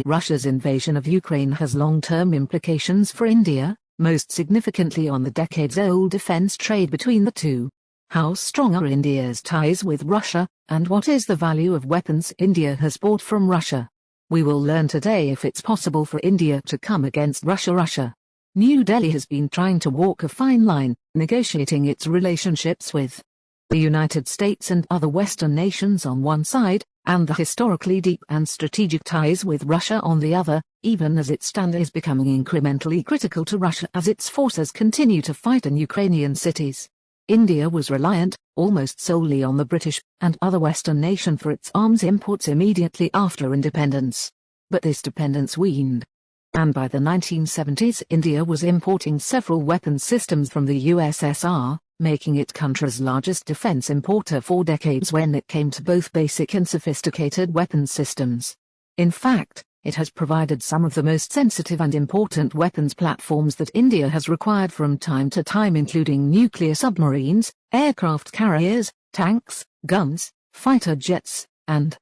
Russia's invasion of Ukraine has long-term implications for India, most significantly on the decades-old defense trade between the two. How strong are India's ties with Russia, and what is the value of weapons India has bought from Russia? We will learn today if it's possible for India to come against Russia. New Delhi has been trying to walk a fine line, negotiating its relationships with the United States and other Western nations on one side, and the historically deep and strategic ties with Russia on the other, even as its stand is becoming incrementally critical to Russia as its forces continue to fight in Ukrainian cities. India was reliant, almost solely on the British and other Western nations for its arms imports immediately after independence. But this dependence waned. And by the 1970s India was importing several weapons systems from the USSR, making it country's largest defense importer for decades when it came to both basic and sophisticated weapons systems. In fact, it has provided some of the most sensitive and important weapons platforms that India has required from time to time, including nuclear submarines, aircraft carriers, tanks, guns, fighter jets, and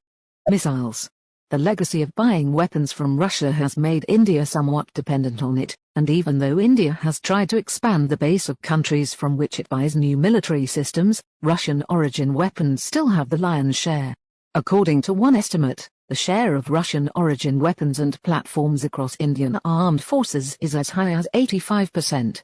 missiles. The legacy of buying weapons from Russia has made India somewhat dependent on it, and even though India has tried to expand the base of countries from which it buys new military systems, Russian-origin weapons still have the lion's share. According to one estimate, the share of Russian-origin weapons and platforms across Indian armed forces is as high as 85%.